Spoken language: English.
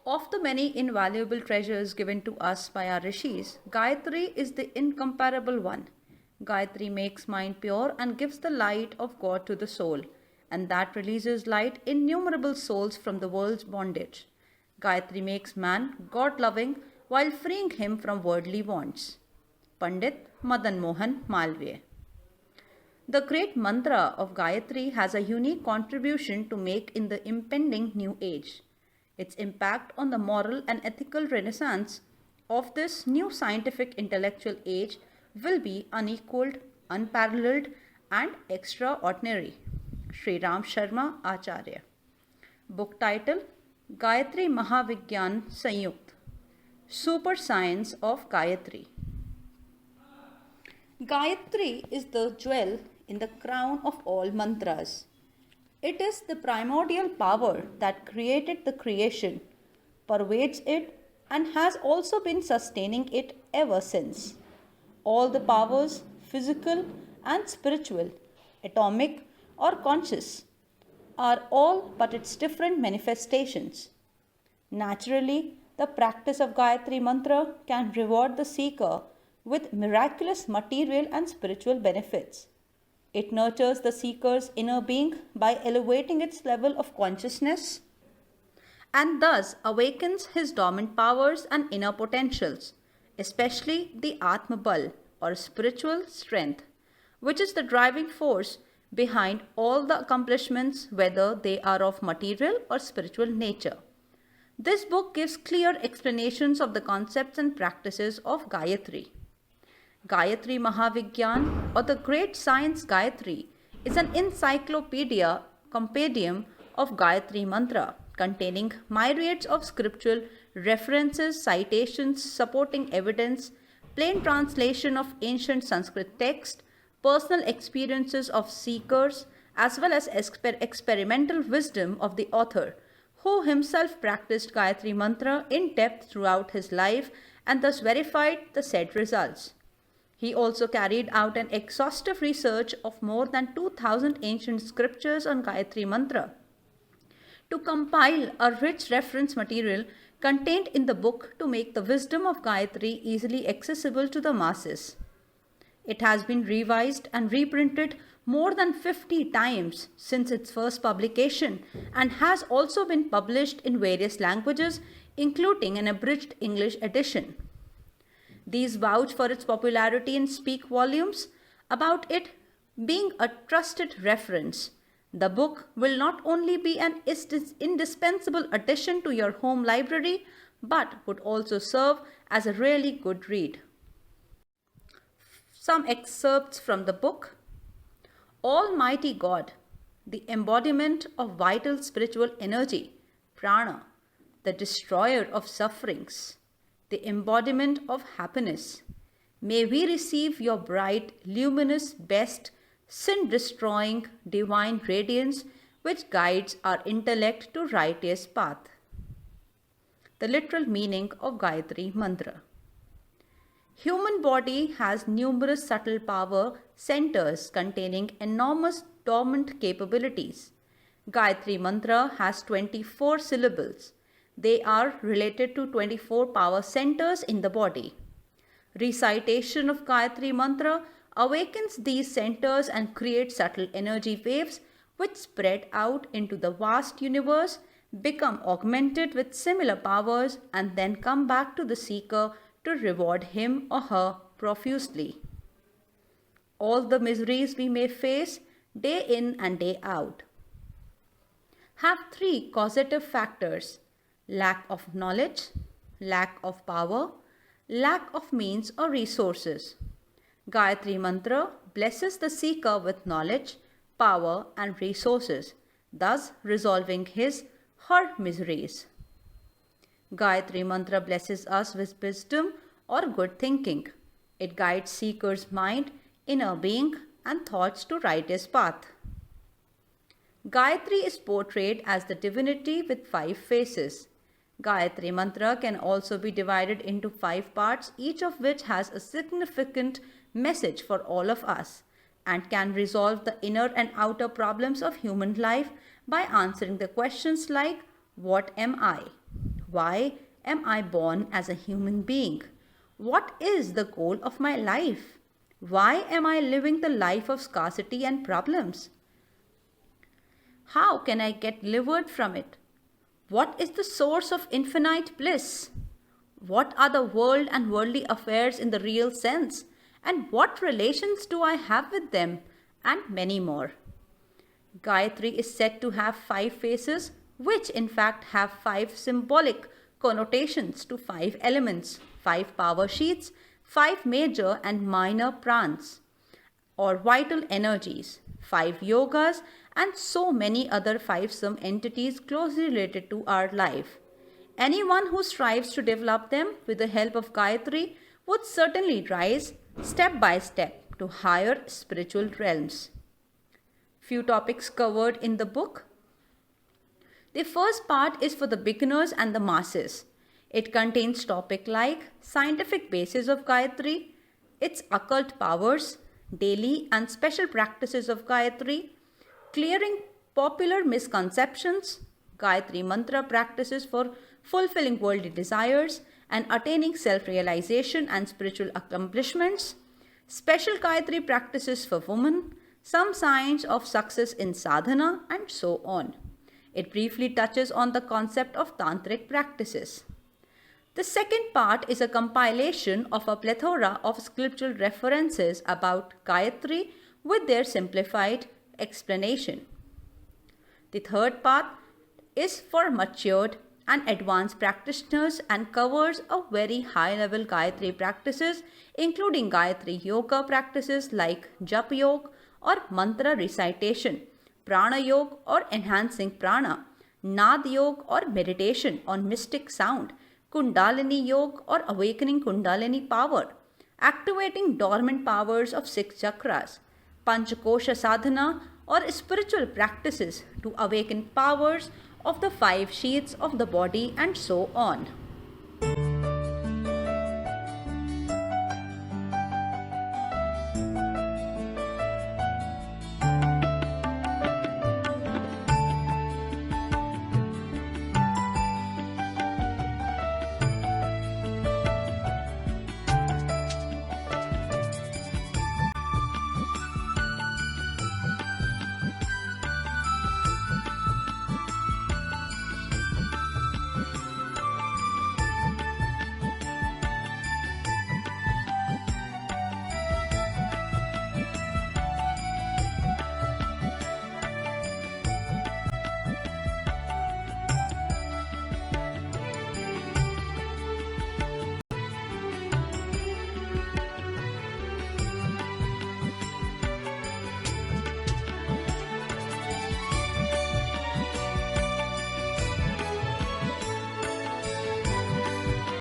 Of the many invaluable treasures given to us by our rishis, Gayatri is the incomparable one. Gayatri makes mind pure and gives the light of God to the soul, and that releases light innumerable souls from the world's bondage. Gayatri makes man God loving while freeing him from worldly wants. Pandit Madan Mohan Malviya. The great mantra of Gayatri has a unique contribution to make in the impending new age. Its impact on the moral and ethical renaissance of this new scientific intellectual age will be unequaled, unparalleled, and extraordinary. Sri Ram Sharma Acharya. Book title Gayatri Mahavigyan Sanyukt. Super Science of Gayatri. Gayatri is the jewel in the crown of all mantras. It is the primordial power that created the creation, pervades it, and has also been sustaining it ever since. All the powers, physical and spiritual, atomic or conscious, are all but its different manifestations. Naturally, the practice of Gayatri Mantra can reward the seeker with miraculous material and spiritual benefits. It nurtures the seeker's inner being by elevating its level of consciousness and thus awakens his dormant powers and inner potentials, especially the Atma Bal or spiritual strength, which is the driving force behind all the accomplishments, whether they are of material or spiritual nature. This book gives clear explanations of the concepts and practices of Gayatri. Gayatri Mahavigyan, or the Great Science Gayatri, is an encyclopedia compendium of Gayatri Mantra containing myriads of scriptural references, citations, supporting evidence, plain translation of ancient Sanskrit text, personal experiences of seekers, as well as experimental wisdom of the author, who himself practiced Gayatri Mantra in depth throughout his life and thus verified the said results. He also carried out an exhaustive research of more than 2000 ancient scriptures on Gayatri Mantra to compile a rich reference material contained in the book to make the wisdom of Gayatri easily accessible to the masses. It has been revised and reprinted more than 50 times since its first publication and has also been published in various languages, including an abridged English edition. These vouch for its popularity and speak volumes about it being a trusted reference. The book will not only be an indispensable addition to your home library, but would also serve as a really good read. Some excerpts from the book. Almighty God, the embodiment of vital spiritual energy, prana, the destroyer of sufferings, the embodiment of happiness. May we receive your bright, luminous, best, sin-destroying, divine radiance which guides our intellect to righteous path. The literal meaning of Gayatri Mantra. Human body has numerous subtle power centers containing enormous dormant capabilities. Gayatri Mantra has 24 syllables. They are related to 24 power centers in the body. Recitation of Gayatri Mantra awakens these centers and creates subtle energy waves which spread out into the vast universe, become augmented with similar powers, and then come back to the seeker to reward him or her profusely. All the miseries we may face day in and day out have three causative factors: lack of knowledge, lack of power, lack of means or resources. Gayatri Mantra blesses the seeker with knowledge, power and resources, thus resolving her miseries. Gayatri Mantra blesses us with wisdom or good thinking. It guides seeker's mind, inner being and thoughts to righteous path. Gayatri is portrayed as the divinity with 5 faces. Gayatri Mantra can also be divided into 5 parts, each of which has a significant message for all of us and can resolve the inner and outer problems of human life by answering the questions like: what am I? Why am I born as a human being? What is the goal of my life? Why am I living the life of scarcity and problems? How can I get delivered from it? What is the source of infinite bliss? What are the world and worldly affairs in the real sense? And what relations do I have with them? And many more. Gayatri is said to have 5 faces, which in fact have 5 symbolic connotations to 5 elements, 5 power sheets, 5 major and minor prans or vital energies, 5 yogas, and so many other 5 some entities closely related to our life. Anyone who strives to develop them with the help of Gayatri would certainly rise step by step to higher spiritual realms. Few topics covered in the book. The first part is for the beginners and the masses. It contains topics like scientific basis of Gayatri, its occult powers, daily and special practices of Gayatri, clearing popular misconceptions, Gayatri mantra practices for fulfilling worldly desires and attaining self-realization and spiritual accomplishments, special Gayatri practices for women, some signs of success in sadhana, and so on. It briefly touches on the concept of tantric practices. The second part is a compilation of a plethora of scriptural references about Gayatri with their simplified explanation. The third part is for matured and advanced practitioners and covers a very high level Gayatri practices, including Gayatri yoga practices like Jap Yoga or mantra recitation, Prana Yoga or enhancing prana, Nad Yoga or meditation on mystic sound, Kundalini Yoga or awakening Kundalini power, activating dormant powers of 6 chakras, Panchakosha sadhana or spiritual practices to awaken powers of the 5 sheaths of the body, and so on.